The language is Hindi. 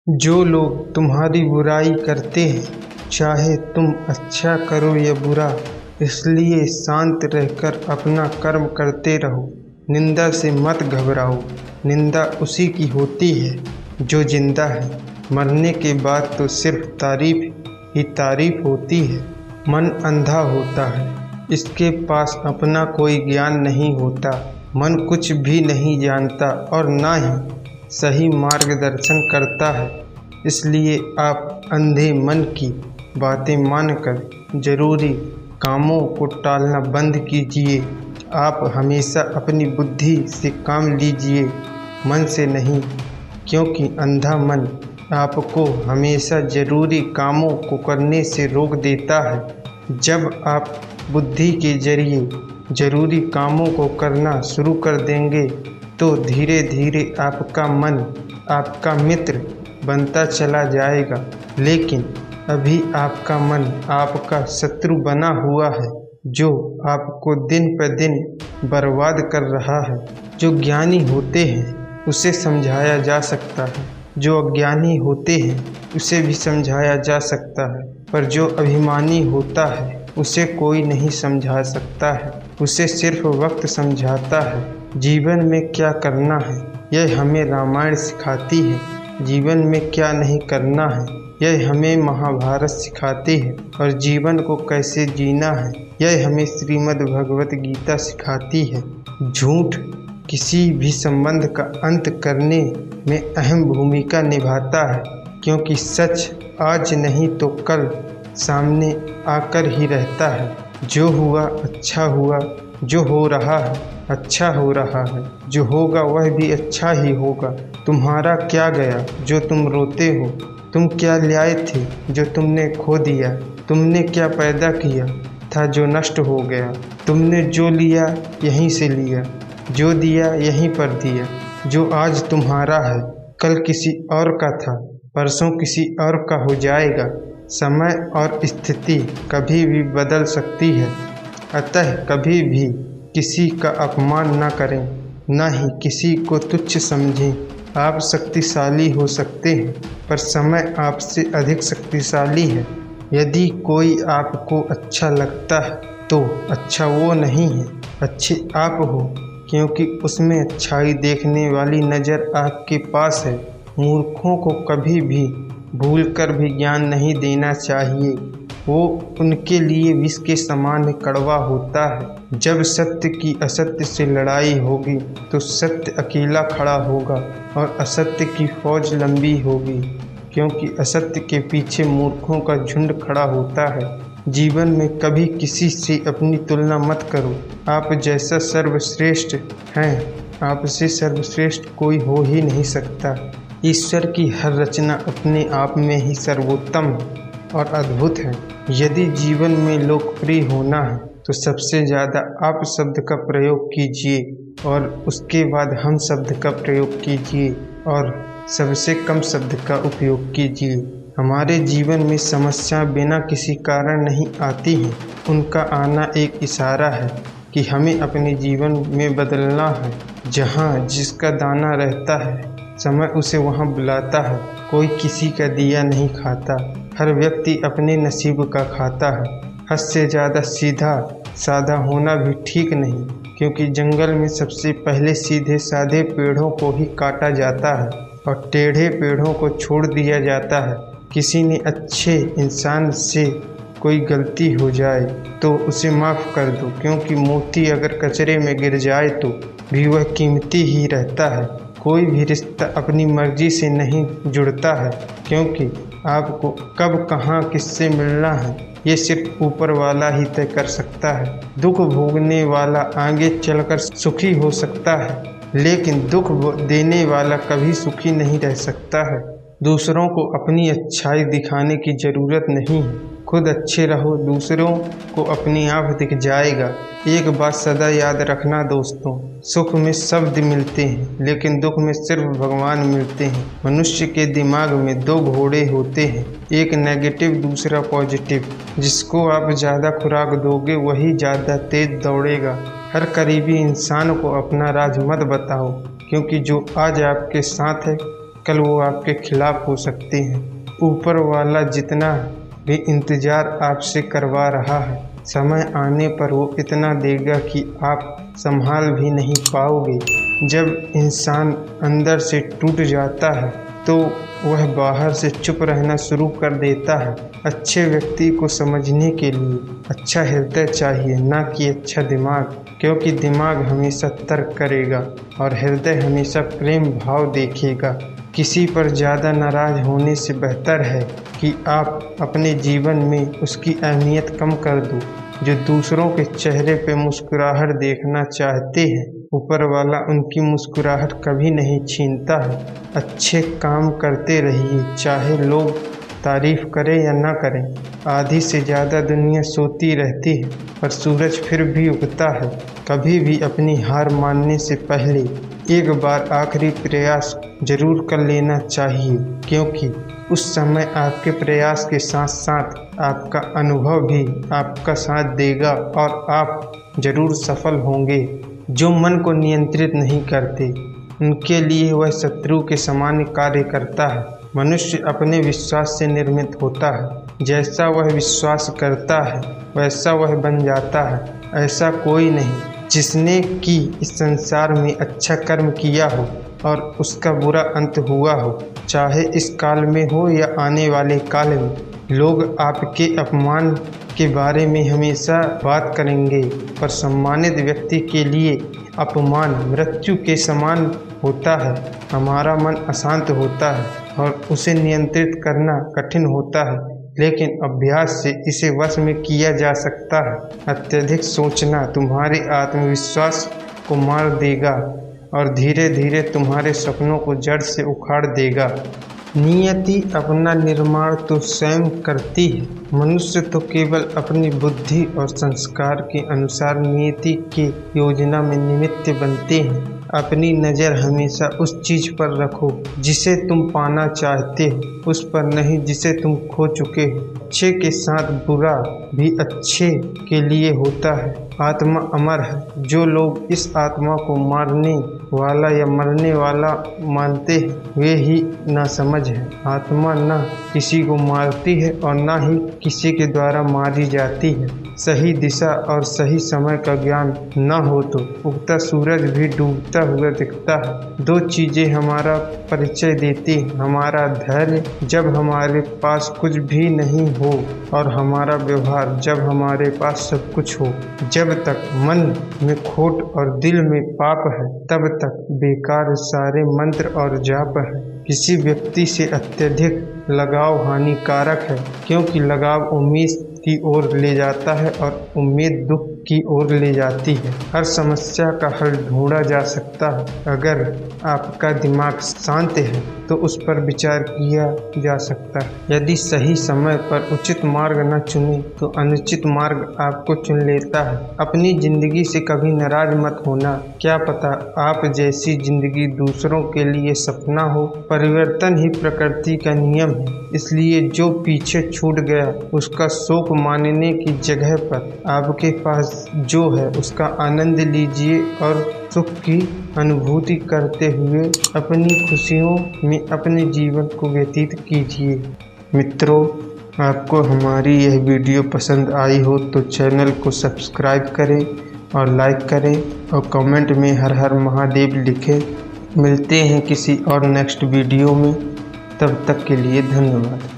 जो लोग तुम्हारी बुराई करते हैं, चाहे तुम अच्छा करो या बुरा, इसलिए शांत रहकर अपना कर्म करते रहो। निंदा से मत घबराओ, निंदा उसी की होती है जो जिंदा है। मरने के बाद तो सिर्फ तारीफ ही तारीफ होती है। मन अंधा होता है, इसके पास अपना कोई ज्ञान नहीं होता। मन कुछ भी नहीं जानता और ना ही सही मार्गदर्शन करता है। इसलिए आप अंधे मन की बातें मानकर जरूरी कामों को टालना बंद कीजिए। आप हमेशा अपनी बुद्धि से काम लीजिए, मन से नहीं, क्योंकि अंधा मन आपको हमेशा जरूरी कामों को करने से रोक देता है। जब आप बुद्धि के जरिए जरूरी कामों को करना शुरू कर देंगे तो धीरे धीरे आपका मन आपका मित्र बनता चला जाएगा। लेकिन अभी आपका मन आपका शत्रु बना हुआ है, जो आपको दिन पर दिन बर्बाद कर रहा है। जो ज्ञानी होते हैं उसे समझाया जा सकता है, जो अज्ञानी होते हैं उसे भी समझाया जा सकता है, पर जो अभिमानी होता है उसे कोई नहीं समझा सकता है। उसे सिर्फ वक्त समझाता है। जीवन में क्या करना है यह हमें रामायण सिखाती है, जीवन में क्या नहीं करना है यह हमें महाभारत सिखाती है, और जीवन को कैसे जीना है यह हमें श्रीमद् भगवत गीता सिखाती है। झूठ किसी भी संबंध का अंत करने में अहम भूमिका निभाता है, क्योंकि सच आज नहीं तो कल सामने आकर ही रहता है। जो हुआ अच्छा हुआ, जो हो रहा है अच्छा हो रहा है, जो होगा वह भी अच्छा ही होगा। तुम्हारा क्या गया जो तुम रोते हो? तुम क्या लाए थे जो तुमने खो दिया? तुमने क्या पैदा किया था जो नष्ट हो गया? तुमने जो लिया यहीं से लिया, जो दिया यहीं पर दिया। जो आज तुम्हारा है कल किसी और का था, परसों किसी और का हो जाएगा। समय और स्थिति कभी भी बदल सकती है, अतः कभी भी किसी का अपमान न करें, न ही किसी को तुच्छ समझें। आप शक्तिशाली हो सकते हैं, पर समय आपसे अधिक शक्तिशाली है। यदि कोई आपको अच्छा लगता है तो अच्छा वो नहीं है, अच्छे आप हो, क्योंकि उसमें अच्छाई देखने वाली नज़र आपके पास है। मूर्खों को कभी भी भूलकर भी ज्ञान नहीं देना चाहिए, वो उनके लिए विष के समान कड़वा होता है। जब सत्य की असत्य से लड़ाई होगी तो सत्य अकेला खड़ा होगा और असत्य की फौज लंबी होगी, क्योंकि असत्य के पीछे मूर्खों का झुंड खड़ा होता है। जीवन में कभी किसी से अपनी तुलना मत करो। आप जैसा सर्वश्रेष्ठ हैं, आपसे सर्वश्रेष्ठ कोई हो ही नहीं सकता। ईश्वर की हर रचना अपने आप में ही सर्वोत्तम और अद्भुत है। यदि जीवन में लोकप्रिय होना है तो सबसे ज़्यादा आप शब्द का प्रयोग कीजिए, और उसके बाद हम शब्द का प्रयोग कीजिए, और सबसे कम शब्द का उपयोग कीजिए। हमारे जीवन में समस्या बिना किसी कारण नहीं आती हैं, उनका आना एक इशारा है कि हमें अपने जीवन में बदलना है। जहाँ जिसका दाना रहता है समय उसे वहाँ बुलाता है। कोई किसी का दिया नहीं खाता, हर व्यक्ति अपने नसीब का खाता है। हद से ज़्यादा सीधा साधा होना भी ठीक नहीं, क्योंकि जंगल में सबसे पहले सीधे साधे पेड़ों को ही काटा जाता है और टेढ़े पेड़ों को छोड़ दिया जाता है। किसी ने अच्छे इंसान से कोई गलती हो जाए तो उसे माफ़ कर दो, क्योंकि मोती अगर कचरे में गिर जाए तो भी वह कीमती ही रहता है। कोई भी रिश्ता अपनी मर्जी से नहीं जुड़ता है, क्योंकि आपको कब कहाँ किससे मिलना है ये सिर्फ ऊपर वाला ही तय कर सकता है। दुख भोगने वाला आगे चलकर सुखी हो सकता है, लेकिन दुख देने वाला कभी सुखी नहीं रह सकता है। दूसरों को अपनी अच्छाई दिखाने की ज़रूरत नहीं है, खुद अच्छे रहो, दूसरों को अपने आप दिख जाएगा। एक बात सदा याद रखना दोस्तों, सुख में शब्द मिलते हैं लेकिन दुख में सिर्फ भगवान मिलते हैं। मनुष्य के दिमाग में दो घोड़े होते हैं, एक नेगेटिव दूसरा पॉजिटिव। जिसको आप ज़्यादा खुराक दोगे वही ज़्यादा तेज दौड़ेगा। हर करीबी इंसान को अपना राज मत बताओ, क्योंकि जो आज आपके साथ है कल वो आपके खिलाफ हो सकते हैं। ऊपर वाला जितना भी इंतज़ार आपसे करवा रहा है, समय आने पर वो इतना देगा कि आप संभाल भी नहीं पाओगे। जब इंसान अंदर से टूट जाता है तो वह बाहर से चुप रहना शुरू कर देता है। अच्छे व्यक्ति को समझने के लिए अच्छा हृदय चाहिए, ना कि अच्छा दिमाग, क्योंकि दिमाग हमेशा तर्क करेगा और हृदय हमेशा प्रेम भाव देखेगा। किसी पर ज़्यादा नाराज़ होने से बेहतर है कि आप अपने जीवन में उसकी अहमियत कम कर दो। जो दूसरों के चेहरे पे मुस्कुराहट देखना चाहते हैं, ऊपर वाला उनकी मुस्कुराहट कभी नहीं छीनता है। अच्छे काम करते रहिए, चाहे लोग तारीफ करें या ना करें। आधी से ज़्यादा दुनिया सोती रहती है पर सूरज फिर भी उगता है। कभी भी अपनी हार मानने से पहले एक बार आखिरी प्रयास जरूर कर लेना चाहिए, क्योंकि उस समय आपके प्रयास के साथ साथ आपका अनुभव भी आपका साथ देगा और आप जरूर सफल होंगे। जो मन को नियंत्रित नहीं करते, उनके लिए वह शत्रु के समान कार्य करता है। मनुष्य अपने विश्वास से निर्मित होता है। जैसा वह विश्वास करता है वैसा वह बन जाता है। ऐसा कोई नहीं जिसने कि इस संसार में अच्छा कर्म किया हो और उसका बुरा अंत हुआ हो, चाहे इस काल में हो या आने वाले काल में। लोग आपके अपमान के बारे में हमेशा बात करेंगे, पर सम्मानित व्यक्ति के लिए अपमान मृत्यु के समान होता है। हमारा मन अशांत होता है और उसे नियंत्रित करना कठिन होता है, लेकिन अभ्यास से इसे वश में किया जा सकता है। अत्यधिक सोचना तुम्हारे आत्मविश्वास को मार देगा और धीरे धीरे तुम्हारे सपनों को जड़ से उखाड़ देगा। नियति अपना निर्माण तो स्वयं करती है। मनुष्य तो केवल अपनी बुद्धि और संस्कार के अनुसार नियति की योजना में निमित्त बनते हैं। अपनी नज़र हमेशा उस चीज़ पर रखो जिसे तुम पाना चाहते हो, उस पर नहीं जिसे तुम खो चुके हो। अच्छे के साथ बुरा भी अच्छे के लिए होता है। आत्मा अमर है। जो लोग इस आत्मा को मारने वाला या मरने वाला मानते हैं, वे ही नासमझ है। आत्मा न किसी को मारती है और न ही किसी के द्वारा मारी जाती है। सही दिशा और सही समय का ज्ञान न हो तो उगता सूरज भी डूबता हुआ दिखता है। दो चीजें हमारा परिचय देती हैं, हमारा धैर्य जब हमारे पास कुछ भी नहीं हो और हमारा व्यवहार जब हमारे पास सब कुछ हो। जब तक मन में खोट और दिल में पाप है, तब तक बेकार सारे मंत्र और जाप है। किसी व्यक्ति से अत्यधिक लगाव हानिकारक है, क्योंकि लगाव उम्मीद की ओर ले जाता है और उम्मीद दुख की ओर ले जाती है। हर समस्या का हल ढूंढा जा सकता है। अगर आपका दिमाग शांत है तो उस पर विचार किया जा सकता है। यदि सही समय पर उचित मार्ग न चुने तो अनुचित मार्ग आपको चुन लेता है। अपनी जिंदगी से कभी नाराज मत होना। क्या पता आप जैसी जिंदगी दूसरों के लिए सपना हो। परिवर्तन ही प्रकृति का नियम है, इसलिए जो पीछे छूट गया उसका शोक मानने की जगह पर आपके पास जो है उसका आनंद लीजिए और सुख की अनुभूति करते हुए अपनी खुशियों में अपने जीवन को व्यतीत कीजिए। मित्रों, आपको हमारी यह वीडियो पसंद आई हो तो चैनल को सब्सक्राइब करें और लाइक करें और कमेंट में हर हर महादेव लिखें। मिलते हैं किसी और नेक्स्ट वीडियो में, तब तक के लिए धन्यवाद।